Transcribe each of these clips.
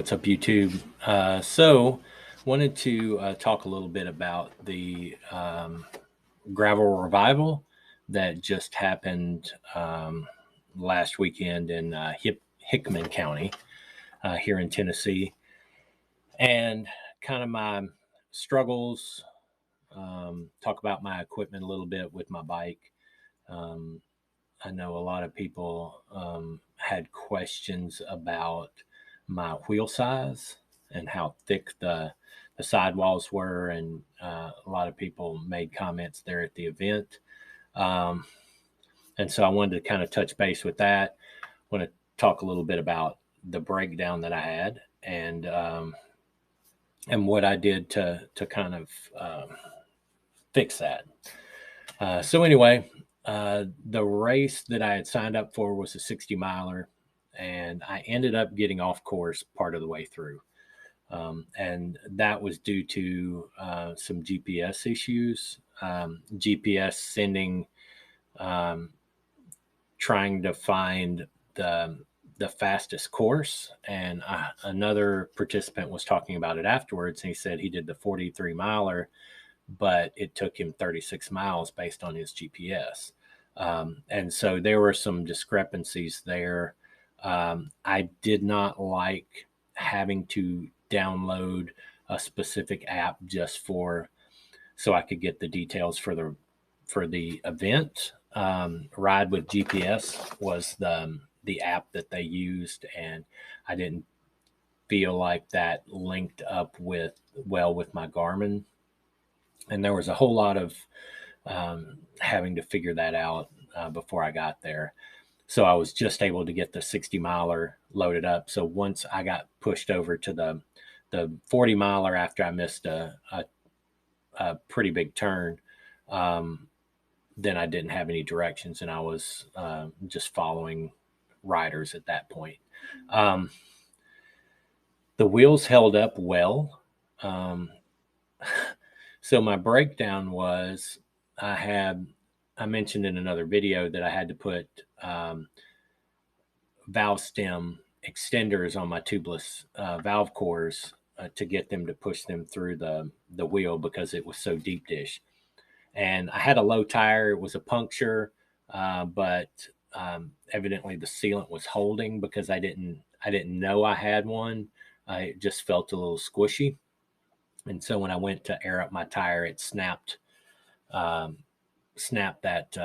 What's up, YouTube? So, wanted to talk a little bit about the gravel revival that just happened last weekend in Hickman County here in Tennessee, and kind of my struggles. Talk about my equipment a little bit with my bike. Um, I know a lot of people had questions about my wheel size and how thick the sidewalls were, and a lot of people made comments there at the event. Um, and so I wanted to kind of touch base with that. I want to talk a little bit about the breakdown that I had and what I did to kind of fix that. So anyway, the race that I had signed up for was a 60 miler, and I ended up getting off course part of the way through. And that was due to some GPS issues, GPS sending, trying to find the fastest course. And another participant was talking about it afterwards, and he said he did the 43 miler, but it took him 36 miles based on his GPS. And so there were some discrepancies there. I did not like having to download a specific app just so I could get the details for the event. Ride with GPS was the app that they used, and I didn't feel like that linked up with my Garmin, and there was a whole lot of having to figure that out before I got there. So I was just able to get the 60 miler loaded up. So once I got pushed over to the 40 miler after I missed a pretty big turn, then I didn't have any directions, and I was just following riders at that point. The wheels held up well. So my breakdown was I mentioned in another video that I had to put valve stem extenders on my tubeless valve cores to get them to push them through the wheel because it was so deep dish. And I had a low tire. It was a puncture, but evidently the sealant was holding because I didn't know I had one. It just felt a little squishy. And so when I went to air up my tire, it snapped that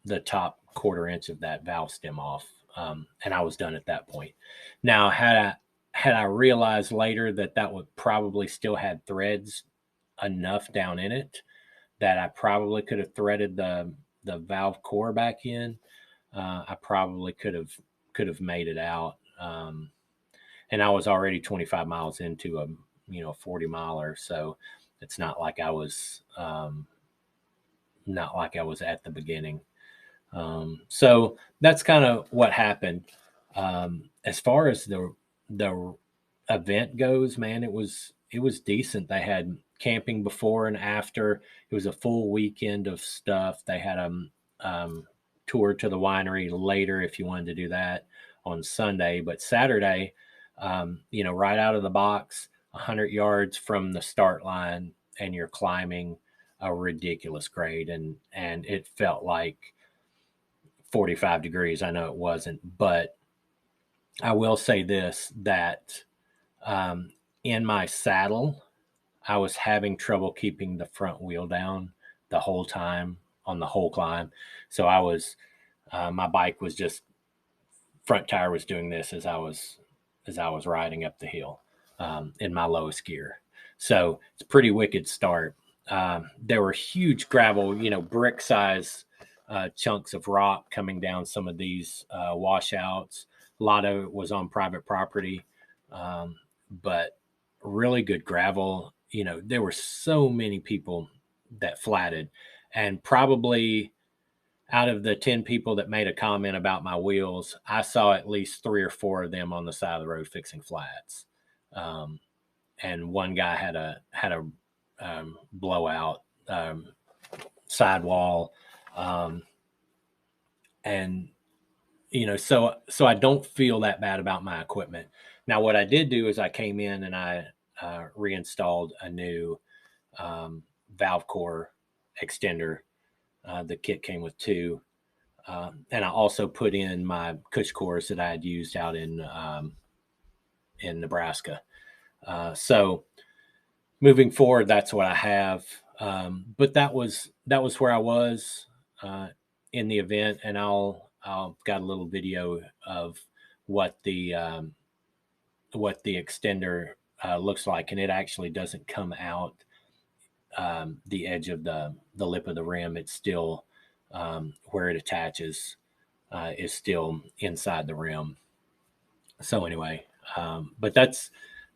the top quarter inch of that valve stem off, and I was done at that point. Now, had I realized later that would probably still had threads enough down in it that I probably could have threaded the valve core back in, I probably could have made it out. And I was already 25 miles into a 40 miler, so it's not like I was at the beginning. So that's kind of what happened. As far as the event goes, man, it was decent. They had camping before and after. It was a full weekend of stuff. They had a tour to the winery later if you wanted to do that on Sunday, but Saturday, right out of the box, 100 yards from the start line, and you're climbing a ridiculous grade, and it felt like 45 degrees. I know it wasn't, but I will say this, that in my saddle, I was having trouble keeping the front wheel down the whole time on the whole climb. So my bike was just, front tire was doing this as I was riding up the hill in my lowest gear. So it's a pretty wicked start. There were huge gravel, brick size chunks of rock coming down some of these washouts. A lot of it was on private property, but really good gravel. There were so many people that flatted, and probably out of the 10 people that made a comment about my wheels, I saw at least 3 or 4 of them on the side of the road fixing flats. And one guy had a blowout sidewall. And, so I don't feel that bad about my equipment. Now, what I did do is I came in and I reinstalled a new valve core extender. The kit came with two. And I also put in my cush cores that I had used out in Nebraska. So moving forward, that's what I have. But that was where I was in the event, and I'll got a little video of what the extender looks like, and it actually doesn't come out the edge of the lip of the rim. It's still where it attaches is still inside the rim. So anyway, but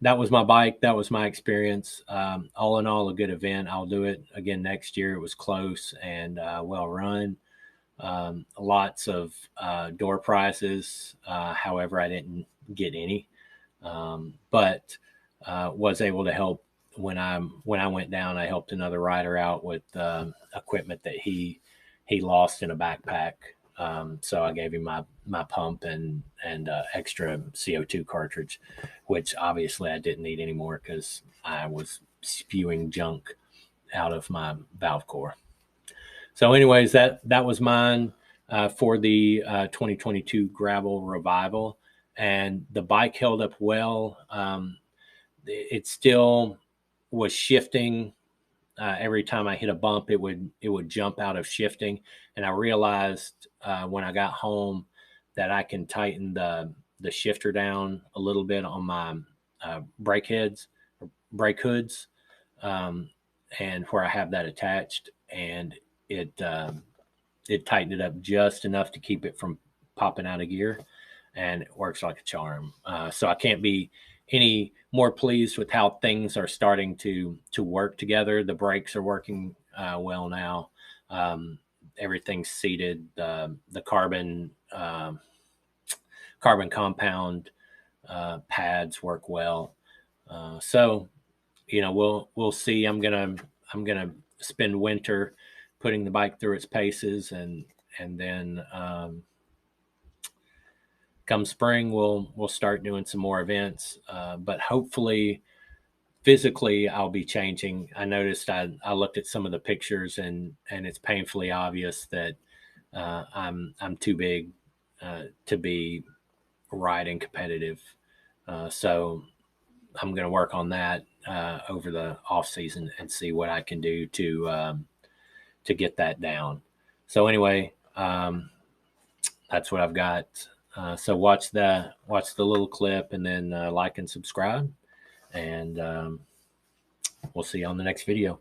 that was my bike. That was my experience. All in all, a good event. I'll do it again next year. It was close and well run. Lots of door prizes. However, I didn't get any, but was able to help when I went down. I helped another rider out with equipment that he lost in a backpack. So I gave him my pump and extra CO2 cartridge, which obviously I didn't need anymore because I was spewing junk out of my valve core. So, anyways, that was mine for the 2022 gravel revival, and the bike held up well. It still was shifting. Every time I hit a bump, it would jump out of shifting, and I realized when I got home that I can tighten the shifter down a little bit on my brake hoods, and where I have that attached, and it tightened it up just enough to keep it from popping out of gear, and it works like a charm. So I can't be any more pleased with how things are starting to work together. The brakes are working well now. Everything's seated. The carbon compound pads work well. So we'll see. I'm gonna spend winter putting the bike through its paces, and then come spring we'll start doing some more events. But hopefully physically I'll be changing. I noticed I looked at some of the pictures, and it's painfully obvious that I'm too big to be riding competitive. So I'm going to work on that over the off season and see what I can do to get that down. So anyway, that's what I've got. So watch the little clip, and then like and subscribe, and we'll see you on the next video.